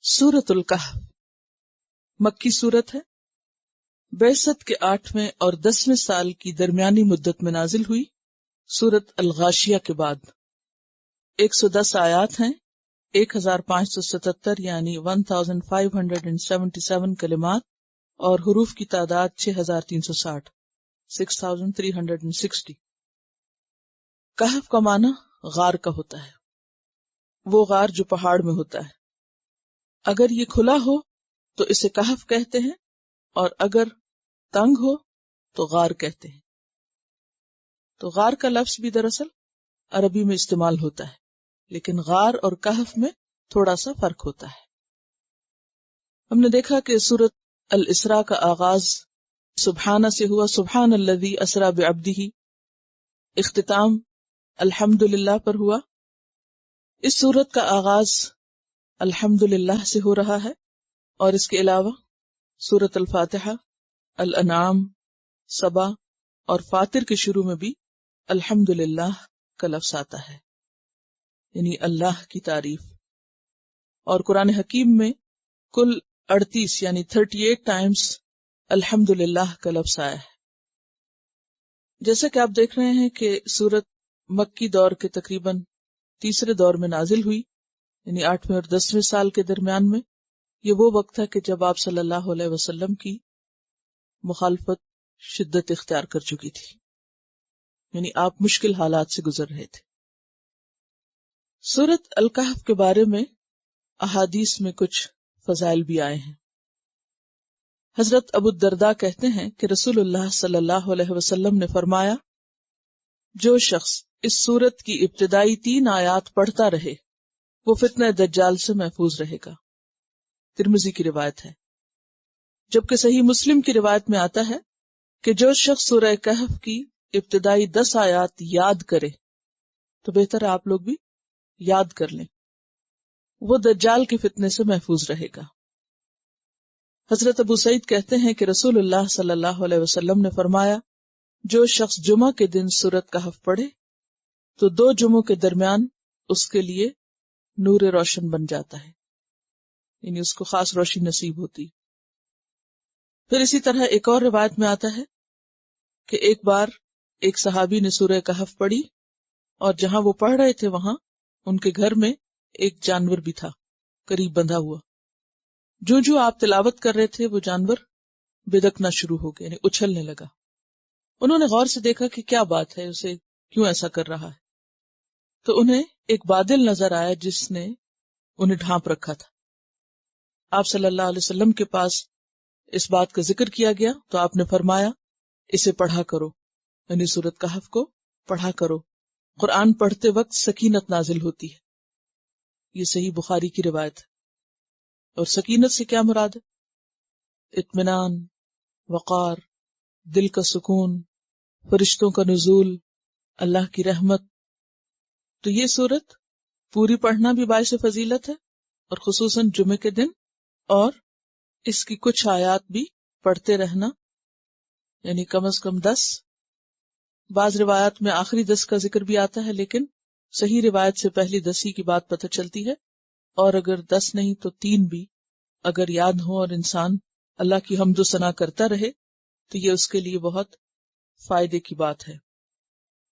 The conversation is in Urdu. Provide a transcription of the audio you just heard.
سورۃ الکہف مکی سورت ہے۔ بعثت کے 8ویں اور 10ویں سال کی درمیانی مدت میں نازل ہوئی۔ سورۃ الغاشیہ کے بعد 110 آیات ہیں، 1577 یعنی 1577 کلمات اور حروف کی تعداد 6360 6360۔ کہف کا معنی غار کا ہوتا ہے، وہ غار جو پہاڑ میں ہوتا ہے۔ اگر یہ کھلا ہو تو اسے کہف کہتے ہیں، اور اگر تنگ ہو تو غار کہتے ہیں۔ تو غار کا لفظ بھی دراصل عربی میں استعمال ہوتا ہے، لیکن غار اور کہف میں تھوڑا سا فرق ہوتا ہے۔ ہم نے دیکھا کہ سورۃ الاسراء کا آغاز سبحانہ سے ہوا، سبحان الذی اسریٰ بعبدہ، اختتام الحمدللہ پر ہوا۔ اس سورت کا آغاز الحمدللہ سے ہو رہا ہے، اور اس کے علاوہ سورۃ الفاتحہ، الانعام، سبا اور فاطر کے شروع میں بھی الحمدللہ کا لفظ آتا ہے، یعنی اللہ کی تعریف۔ اور قرآن حکیم میں کل 38 یعنی 38 ٹائمز الحمدللہ کا لفظ آیا ہے۔ جیسا کہ آپ دیکھ رہے ہیں کہ سورت مکی دور کے تقریباً تیسرے دور میں نازل ہوئی، یعنی 8ویں اور 10ویں سال کے درمیان میں۔ یہ وہ وقت تھا کہ جب آپ صلی اللہ علیہ وسلم کی مخالفت شدت اختیار کر چکی تھی، یعنی آپ مشکل حالات سے گزر رہے تھے۔ سورۃ الکہف کے بارے میں احادیث میں کچھ فضائل بھی آئے ہیں۔ حضرت ابو الدرداء کہتے ہیں کہ رسول اللہ صلی اللہ علیہ وسلم نے فرمایا، جو شخص اس سورت کی ابتدائی 3 آیات پڑھتا رہے وہ فتنہ دجال سے محفوظ رہے گا۔ ترمذی کی روایت ہے، جبکہ صحیح مسلم کی روایت میں آتا ہے کہ جو شخص سورہ کہف کی ابتدائی 10 آیات یاد کرے، تو بہتر ہے آپ لوگ بھی یاد کر لیں، وہ دجال کے فتنے سے محفوظ رہے گا۔ حضرت ابو سعید کہتے ہیں کہ رسول اللہ صلی اللہ علیہ وسلم نے فرمایا، جو شخص جمعہ کے دن سورۃ کہف پڑھے تو 2 جمعوں کے درمیان اس کے لیے نور روشن بن جاتا ہے، یعنی اس کو خاص روشنی نصیب ہوتی۔ پھر اسی طرح ایک اور روایت میں آتا ہے کہ ایک بار ایک صحابی نے سورہ کہف پڑھی، اور جہاں وہ پڑھ رہے تھے وہاں ان کے گھر میں ایک جانور بھی تھا قریب بندھا ہوا۔ جو آپ تلاوت کر رہے تھے وہ جانور بدکنا شروع ہو گیا، یعنی اچھلنے لگا۔ انہوں نے غور سے دیکھا کہ کیا بات ہے، اسے کیوں ایسا کر رہا ہے؟ تو انہیں ایک بادل نظر آیا جس نے انہیں ڈھانپ رکھا تھا۔ آپ صلی اللہ علیہ وسلم کے پاس اس بات کا ذکر کیا گیا تو آپ نے فرمایا، اسے پڑھا کرو، یعنی سورۃ کہف کو پڑھا کرو۔ قرآن پڑھتے وقت سکینت نازل ہوتی ہے، یہ صحیح بخاری کی روایت ہے۔ اور سکینت سے کیا مراد ہے؟ اطمینان، وقار، دل کا سکون، فرشتوں کا نزول، اللہ کی رحمت۔ تو یہ سورت پوری پڑھنا بھی باعث فضیلت ہے، اور خصوصاً جمعے کے دن، اور اس کی کچھ آیات بھی پڑھتے رہنا، یعنی کم از کم 10۔ بعض روایات میں آخری 10 کا ذکر بھی آتا ہے، لیکن صحیح روایت سے پہلی 10 ہی کی بات پتہ چلتی ہے، اور اگر 10 نہیں تو 3 بھی اگر یاد ہو اور انسان اللہ کی حمد و ثنا کرتا رہے تو یہ اس کے لیے بہت فائدے کی بات ہے۔